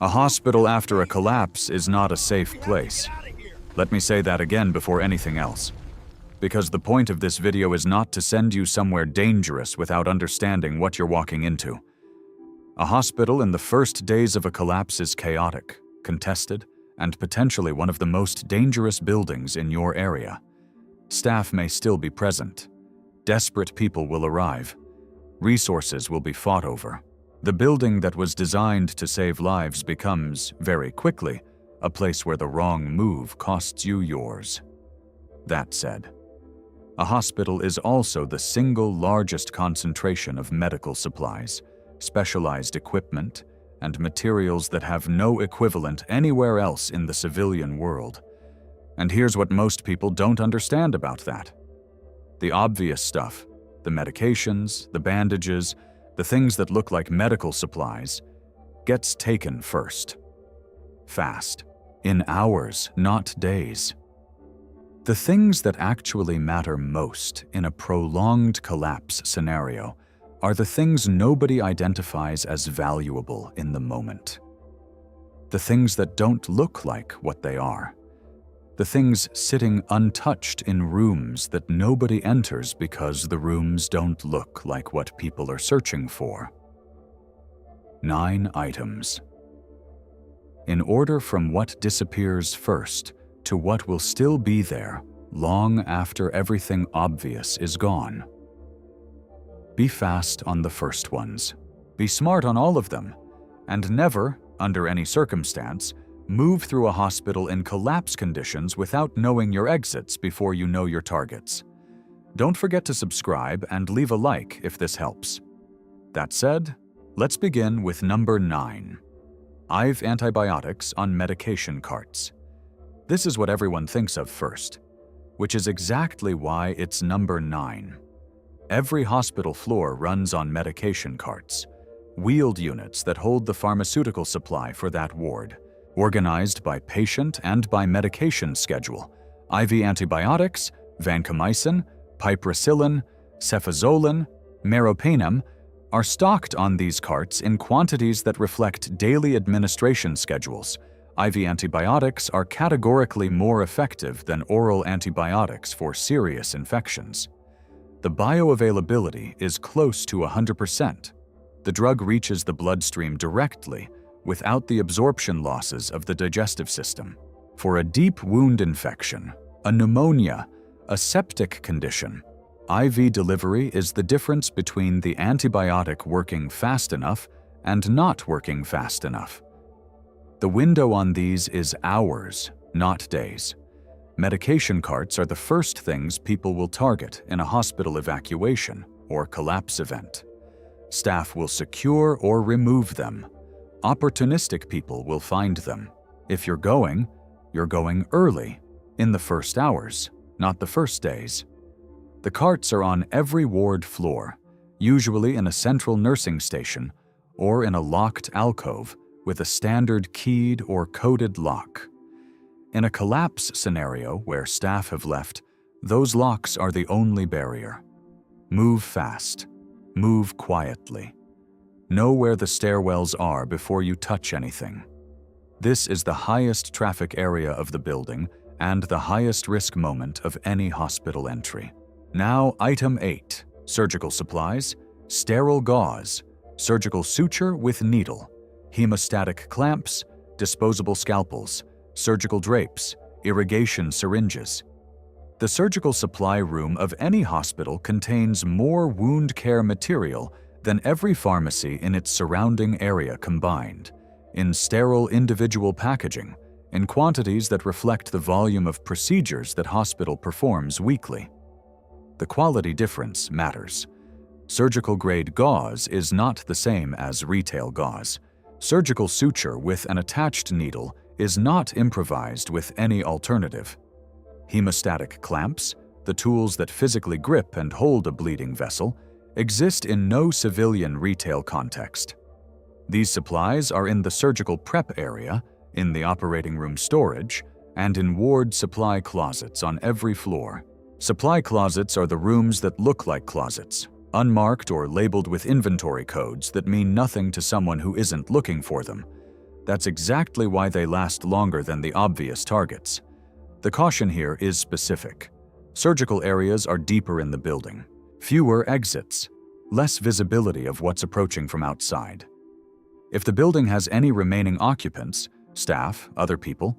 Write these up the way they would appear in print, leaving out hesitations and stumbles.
A hospital after a collapse is not a safe place. Let me say that again before anything else. Because the point of this video is not to send you somewhere dangerous without understanding what you're walking into. A hospital in the first days of a collapse is chaotic, contested, and potentially one of the most dangerous buildings in your area. Staff may still be present. Desperate people will arrive. Resources will be fought over. The building that was designed to save lives becomes, very quickly, a place where the wrong move costs you yours. That said, a hospital is also the single largest concentration of medical supplies, specialized equipment, and materials that have no equivalent anywhere else in the civilian world. And here's what most people don't understand about that. The obvious stuff, the medications, the bandages, the things that look like medical supplies, gets taken first. Fast. In hours, not days. The things that actually matter most in a prolonged collapse scenario are the things nobody identifies as valuable in the moment. The things that don't look like what they are. The things sitting untouched in rooms that nobody enters because the rooms don't look like what people are searching for. 9 items. In order from what disappears first to what will still be there long after everything obvious is gone. Be fast on the first ones. Be smart on all of them. And never, under any circumstance, move through a hospital in collapse conditions without knowing your exits before you know your targets. Don't forget to subscribe and leave a like if this helps. That said, let's begin with number 9. IV antibiotics on medication carts. This is what everyone thinks of first, which is exactly why it's number 9. Every hospital floor runs on medication carts, wheeled units that hold the pharmaceutical supply for that ward, organized by patient and by medication schedule. IV antibiotics, vancomycin, piperacillin, cefazolin, meropenem are stocked on these carts in quantities that reflect daily administration schedules. IV antibiotics are categorically more effective than oral antibiotics for serious infections. The bioavailability is close to 100%. The drug reaches the bloodstream directly, without the absorption losses of the digestive system. For a deep wound infection, a pneumonia, a septic condition, IV delivery is the difference between the antibiotic working fast enough and not working fast enough. The window on these is hours, not days. Medication carts are the first things people will target in a hospital evacuation or collapse event. Staff will secure or remove them. Opportunistic people will find them. If you're going early, in the first hours, not the first days. The carts are on every ward floor, usually in a central nursing station or in a locked alcove with a standard keyed or coded lock. In a collapse scenario where staff have left, those locks are the only barrier. Move fast. Move quietly. Know where the stairwells are before you touch anything. This is the highest traffic area of the building and the highest risk moment of any hospital entry. Now, item 8, surgical supplies, sterile gauze, surgical suture with needle, hemostatic clamps, disposable scalpels, surgical drapes, irrigation syringes. The surgical supply room of any hospital contains more wound care material than every pharmacy in its surrounding area combined, in sterile individual packaging, in quantities that reflect the volume of procedures that hospital performs weekly. The quality difference matters. Surgical-grade gauze is not the same as retail gauze. Surgical suture with an attached needle is not improvised with any alternative. Hemostatic clamps, the tools that physically grip and hold a bleeding vessel, exist in no civilian retail context. These supplies are in the surgical prep area, in the operating room storage, and in ward supply closets on every floor. Supply closets are the rooms that look like closets, unmarked or labeled with inventory codes that mean nothing to someone who isn't looking for them. That's exactly why they last longer than the obvious targets. The caution here is specific. Surgical areas are deeper in the building, fewer exits, less visibility of what's approaching from outside. If the building has any remaining occupants, staff, other people,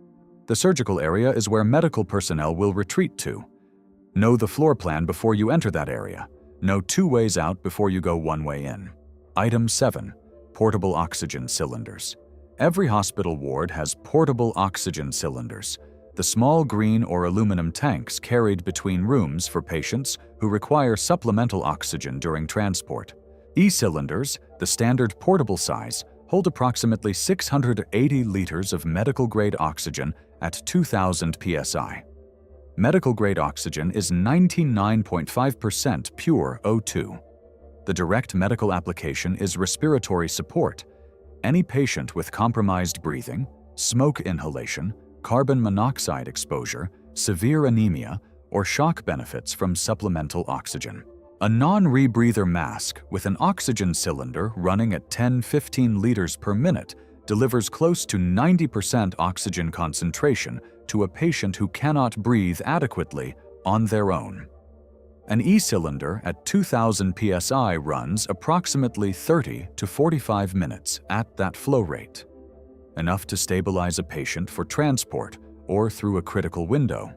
the surgical area is where medical personnel will retreat to. Know the floor plan before you enter that area. Know 2 ways out before you go 1 way in. Item 7. Portable oxygen cylinders. Every hospital ward has portable oxygen cylinders, the small green or aluminum tanks carried between rooms for patients who require supplemental oxygen during transport. E-cylinders, the standard portable size, hold approximately 680 liters of medical-grade oxygen at 2,000 psi. Medical-grade oxygen is 99.5% pure O2. The direct medical application is respiratory support. Any patient with compromised breathing, smoke inhalation, carbon monoxide exposure, severe anemia, or shock benefits from supplemental oxygen. A non-rebreather mask with an oxygen cylinder running at 10-15 liters per minute delivers close to 90% oxygen concentration to a patient who cannot breathe adequately on their own. An E-cylinder at 2,000 psi runs approximately 30 to 45 minutes at that flow rate, enough to stabilize a patient for transport or through a critical window.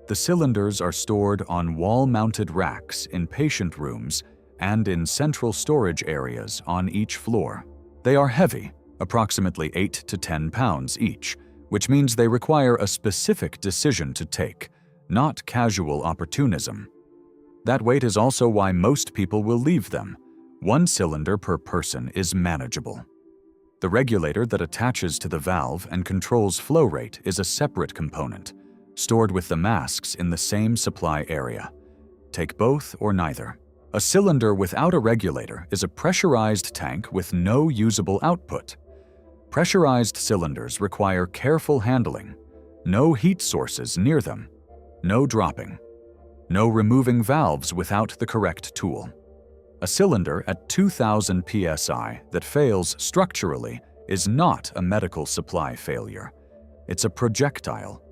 The cylinders are stored on wall-mounted racks in patient rooms and in central storage areas on each floor. They are heavy, approximately 8 to 10 pounds each, which means they require a specific decision to take, not casual opportunism. That weight is also why most people will leave them. 1 cylinder per person is manageable. The regulator that attaches to the valve and controls flow rate is a separate component, stored with the masks in the same supply area. Take both or neither. A cylinder without a regulator is a pressurized tank with no usable output. Pressurized cylinders require careful handling, no heat sources near them, no dropping, no removing valves without the correct tool. A cylinder at 2,000 psi that fails structurally is not a medical supply failure. It's a projectile.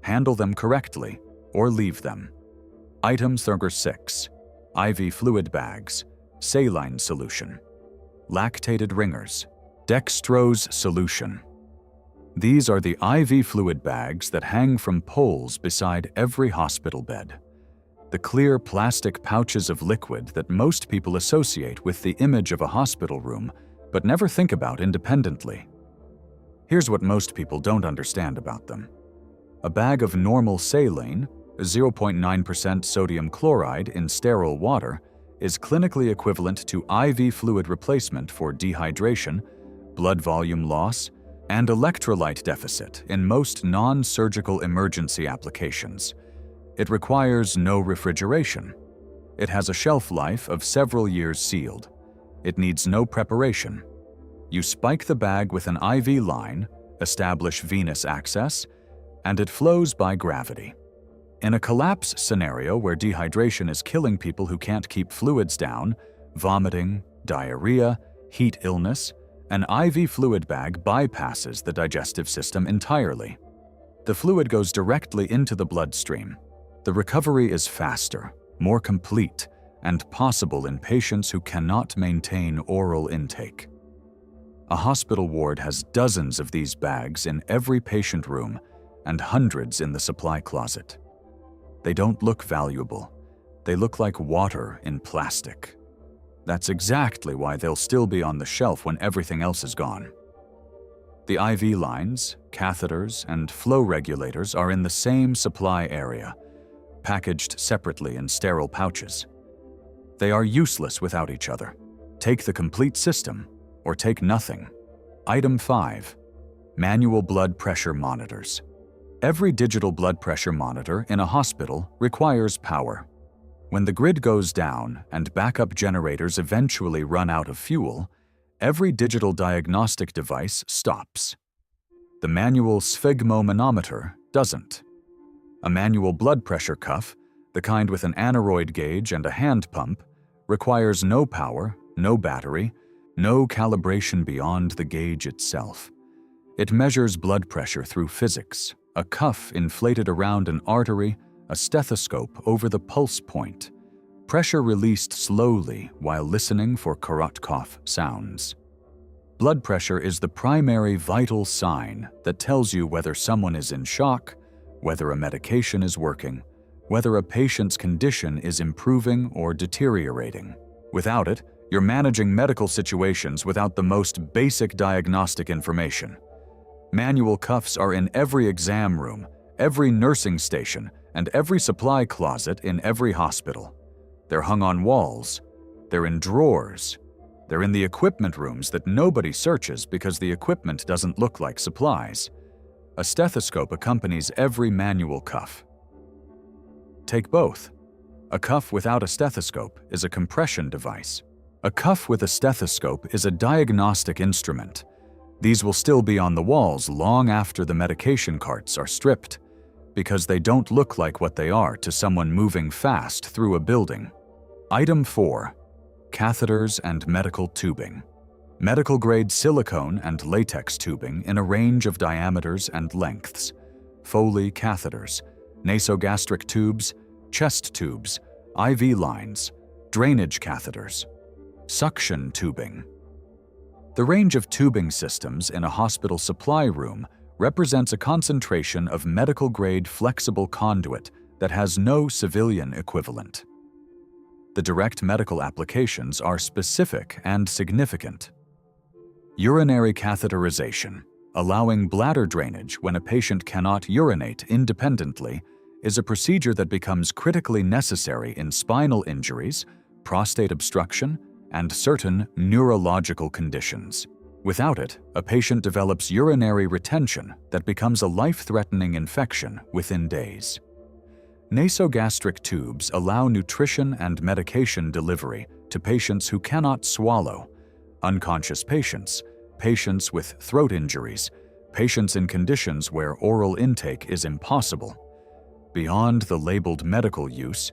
Handle them correctly or leave them. Item 6. IV fluid bags, saline solution, lactated ringers, dextrose solution. These are the IV fluid bags that hang from poles beside every hospital bed. The clear plastic pouches of liquid that most people associate with the image of a hospital room, but never think about independently. Here's what most people don't understand about them. A bag of normal saline, 0.9% sodium chloride in sterile water, is clinically equivalent to IV fluid replacement for dehydration, blood volume loss, and electrolyte deficit in most non-surgical emergency applications. It requires no refrigeration. It has a shelf life of several years sealed. It needs no preparation. You spike the bag with an IV line, establish venous access, and it flows by gravity. In a collapse scenario where dehydration is killing people who can't keep fluids down, vomiting, diarrhea, heat illness, an IV fluid bag bypasses the digestive system entirely. The fluid goes directly into the bloodstream. The recovery is faster, more complete, and possible in patients who cannot maintain oral intake. A hospital ward has dozens of these bags in every patient room and hundreds in the supply closet. They don't look valuable. They look like water in plastic. That's exactly why they'll still be on the shelf when everything else is gone. The IV lines, catheters, and flow regulators are in the same supply area, packaged separately in sterile pouches. They are useless without each other. Take the complete system, or take nothing. Item 5. Manual blood pressure monitors. Every digital blood pressure monitor in a hospital requires power. When the grid goes down and backup generators eventually run out of fuel, every digital diagnostic device stops. The manual sphygmomanometer doesn't. A manual blood pressure cuff, the kind with an aneroid gauge and a hand pump, requires no power, no battery, no calibration beyond the gauge itself. It measures blood pressure through physics, a cuff inflated around an artery, a stethoscope over the pulse point, pressure released slowly while listening for Korotkov sounds. Blood pressure is the primary vital sign that tells you whether someone is in shock, whether a medication is working, whether a patient's condition is improving or deteriorating. Without it, you're managing medical situations without the most basic diagnostic information. Manual cuffs are in every exam room, every nursing station, and every supply closet in every hospital. They're hung on walls. They're in drawers. They're in the equipment rooms that nobody searches because the equipment doesn't look like supplies. A stethoscope accompanies every manual cuff. Take both. A cuff without a stethoscope is a compression device. A cuff with a stethoscope is a diagnostic instrument. These will still be on the walls long after the medication carts are stripped, because they don't look like what they are to someone moving fast through a building. Item 4. Catheters and medical tubing. Medical-grade silicone and latex tubing in a range of diameters and lengths. Foley catheters, nasogastric tubes, chest tubes, IV lines, drainage catheters, suction tubing. The range of tubing systems in a hospital supply room represents a concentration of medical-grade flexible conduit that has no civilian equivalent. The direct medical applications are specific and significant. Urinary catheterization, allowing bladder drainage when a patient cannot urinate independently, is a procedure that becomes critically necessary in spinal injuries, prostate obstruction, and certain neurological conditions. Without it, a patient develops urinary retention that becomes a life-threatening infection within days. Nasogastric tubes allow nutrition and medication delivery to patients who cannot swallow, unconscious patients, patients with throat injuries, patients in conditions where oral intake is impossible. Beyond the labeled medical use,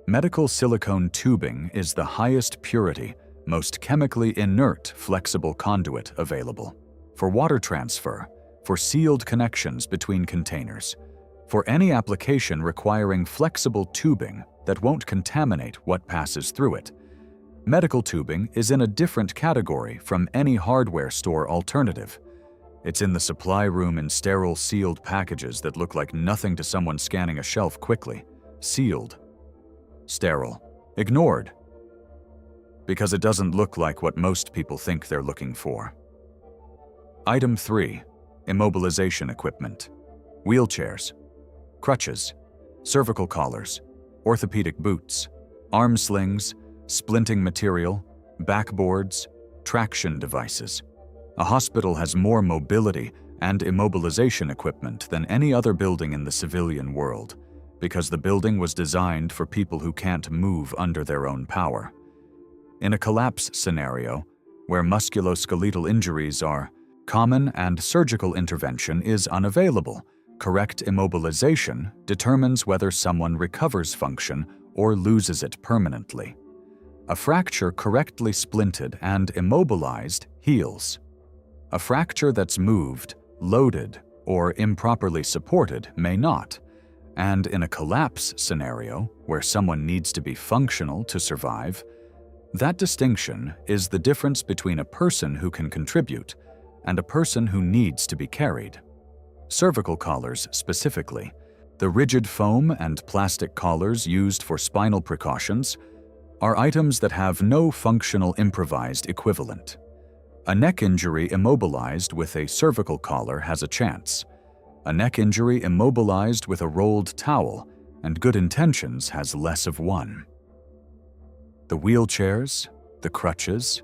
medical silicone tubing is the highest purity, most chemically inert flexible conduit available. For water transfer, for sealed connections between containers, for any application requiring flexible tubing that won't contaminate what passes through it. Medical tubing is in a different category from any hardware store alternative. It's in the supply room in sterile sealed packages that look like nothing to someone scanning a shelf quickly. Sealed. Sterile. Ignored. Because it doesn't look like what most people think they're looking for. Item 3. Immobilization equipment. Wheelchairs. Crutches. Cervical collars. Orthopedic boots. Arm slings. Splinting material. Backboards. Traction devices. A hospital has more mobility and immobilization equipment than any other building in the civilian world, because the building was designed for people who can't move under their own power. In a collapse scenario, where musculoskeletal injuries are common and surgical intervention is unavailable, correct immobilization determines whether someone recovers function or loses it permanently. A fracture correctly splinted and immobilized heals. A fracture that's moved, loaded, or improperly supported may not. And in a collapse scenario, where someone needs to be functional to survive, that distinction is the difference between a person who can contribute and a person who needs to be carried. Cervical collars specifically, the rigid foam and plastic collars used for spinal precautions, are items that have no functional improvised equivalent. A neck injury immobilized with a cervical collar has a chance. A neck injury immobilized with a rolled towel and good intentions has less of one. The wheelchairs, the crutches,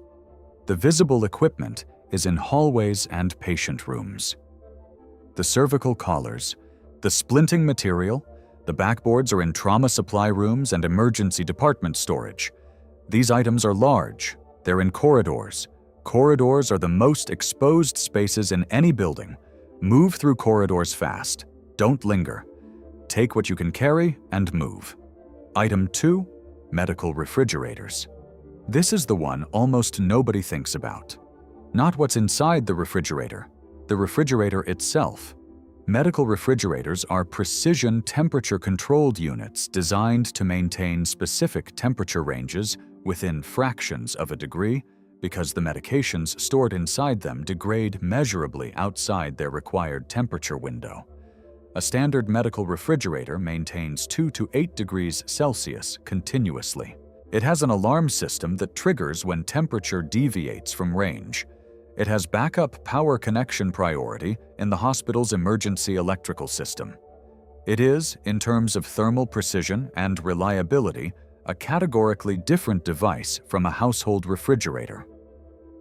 the visible equipment is in hallways and patient rooms. The cervical collars, the splinting material, the backboards are in trauma supply rooms and emergency department storage. These items are large. They're in corridors. Corridors are the most exposed spaces in any building. Move through corridors fast. Don't linger. Take what you can carry and move. Item 2. Medical refrigerators. This is the one almost nobody thinks about. Not what's inside the refrigerator. The refrigerator itself. Medical refrigerators are precision temperature-controlled units designed to maintain specific temperature ranges within fractions of a degree because the medications stored inside them degrade measurably outside their required temperature window. A standard medical refrigerator maintains 2 to 8 degrees Celsius continuously. It has an alarm system that triggers when temperature deviates from range. It has backup power connection priority in the hospital's emergency electrical system. It is, in terms of thermal precision and reliability, a categorically different device from a household refrigerator.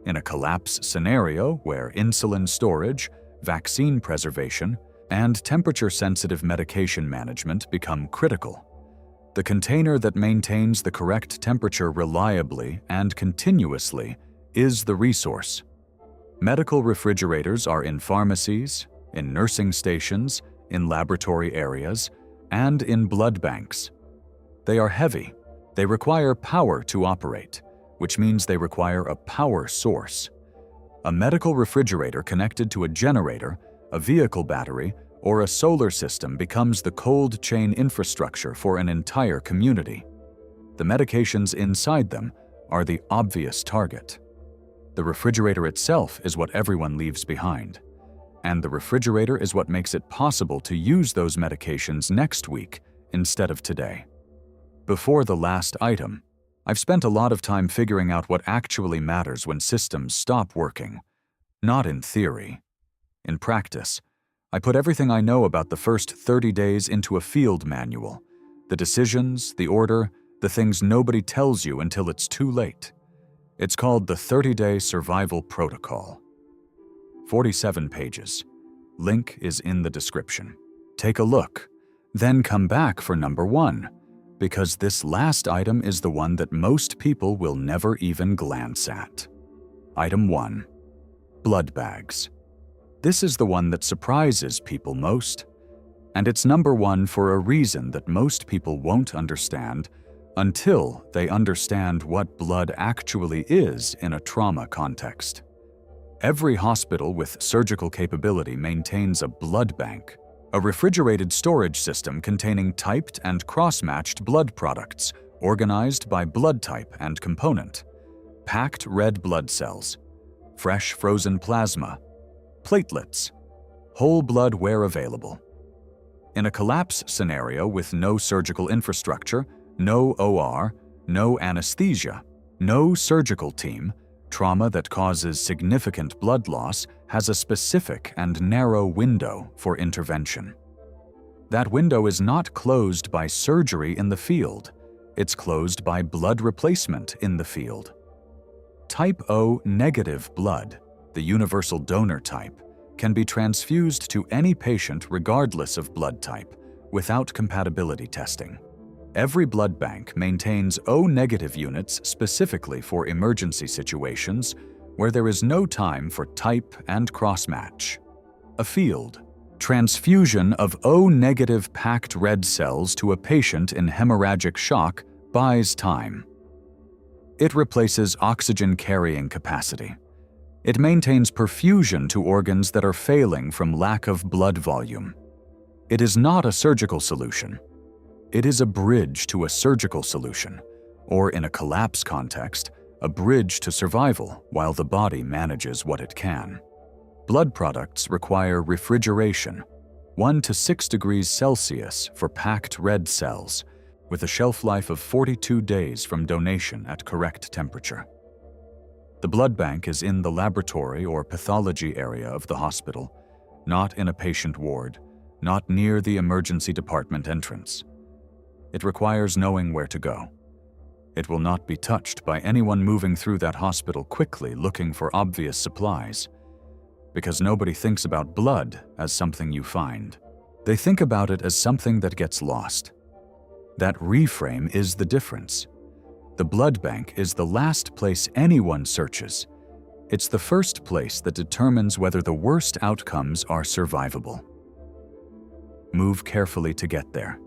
In a collapse scenario where insulin storage, vaccine preservation, and temperature-sensitive medication management become critical, the container that maintains the correct temperature reliably and continuously is the resource. Medical refrigerators are in pharmacies, in nursing stations, in laboratory areas, and in blood banks. They are heavy. They require power to operate, which means they require a power source. A medical refrigerator connected to a generator, a vehicle battery, or a solar system becomes the cold chain infrastructure for an entire community. The medications inside them are the obvious target. The refrigerator itself is what everyone leaves behind, and the refrigerator is what makes it possible to use those medications next week instead of today. Before the last item, I've spent a lot of time figuring out what actually matters when systems stop working. Not in theory. In practice, I put everything I know about the first 30 days into a field manual. The decisions, the order, the things nobody tells you until it's too late. It's called the 30-Day Survival Protocol. 47 pages. Link is in the description. Take a look, then come back for number 1, because this last item is the one that most people will never even glance at. Item 1. Blood bags. This is the one that surprises people most, and it's number 1 for a reason that most people won't understand until they understand what blood actually is in a trauma context. Every hospital with surgical capability maintains a blood bank, a refrigerated storage system containing typed and cross-matched blood products, organized by blood type and component, packed red blood cells, fresh frozen plasma, platelets, whole blood where available. In a collapse scenario with no surgical infrastructure, no OR, no anesthesia, no surgical team, trauma that causes significant blood loss has a specific and narrow window for intervention. That window is not closed by surgery in the field. It's closed by blood replacement in the field. Type O negative blood, the universal donor type, can be transfused to any patient regardless of blood type without compatibility testing. Every blood bank maintains O-negative units specifically for emergency situations where there is no time for type and cross-match. A field. Transfusion of O-negative packed red cells to a patient in hemorrhagic shock buys time. It replaces oxygen carrying capacity. It maintains perfusion to organs that are failing from lack of blood volume. It is not a surgical solution. It is a bridge to a surgical solution, or in a collapse context, a bridge to survival while the body manages what it can. Blood products require refrigeration, 1 to 6 degrees Celsius for packed red cells, with a shelf life of 42 days from donation at correct temperature. The blood bank is in the laboratory or pathology area of the hospital, not in a patient ward, not near the emergency department entrance. It requires knowing where to go. It will not be touched by anyone moving through that hospital quickly looking for obvious supplies, because nobody thinks about blood as something you find. They think about it as something that gets lost. That reframe is the difference. The blood bank is the last place anyone searches. It's the first place that determines whether the worst outcomes are survivable. Move carefully to get there.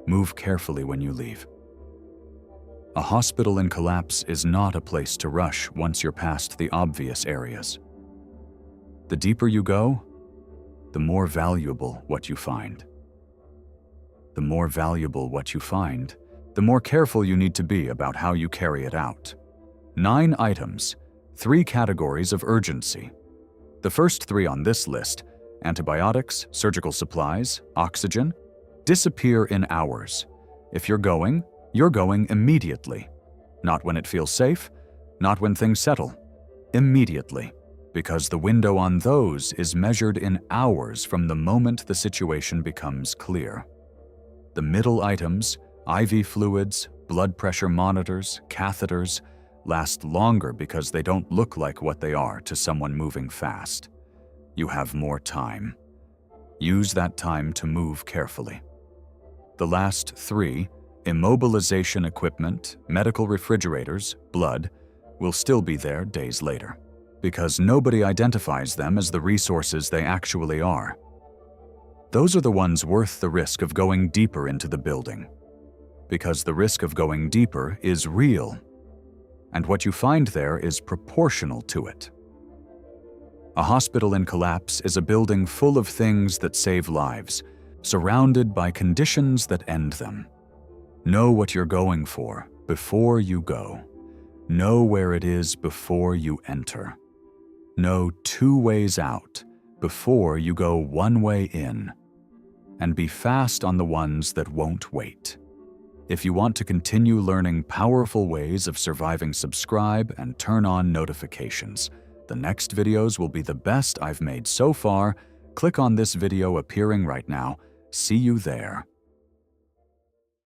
Move carefully when you leave. A hospital in collapse is not a place to rush once you're past the obvious areas. The deeper you go, the more valuable what you find. The more valuable what you find, the more careful you need to be about how you carry it out. 9 items, 3 categories of urgency. The first 3 on this list, antibiotics, surgical supplies, oxygen, disappear in hours. If you're going immediately. Not when it feels safe, not when things settle. Immediately, because the window on those is measured in hours from the moment the situation becomes clear. The middle items, IV fluids, blood pressure monitors, catheters, last longer because they don't look like what they are to someone moving fast. You have more time. Use that time to move carefully. The last 3, immobilization equipment, medical refrigerators, blood, will still be there days later, because nobody identifies them as the resources they actually are. Those are the ones worth the risk of going deeper into the building, because the risk of going deeper is real, and what you find there is proportional to it. A hospital in collapse is a building full of things that save lives, surrounded by conditions that end them. Know what you're going for before you go. Know where it is before you enter. Know 2 ways out before you go 1 way in. And be fast on the ones that won't wait. If you want to continue learning powerful ways of surviving, subscribe and turn on notifications. The next videos will be the best I've made so far. Click on this video appearing right now. See you there.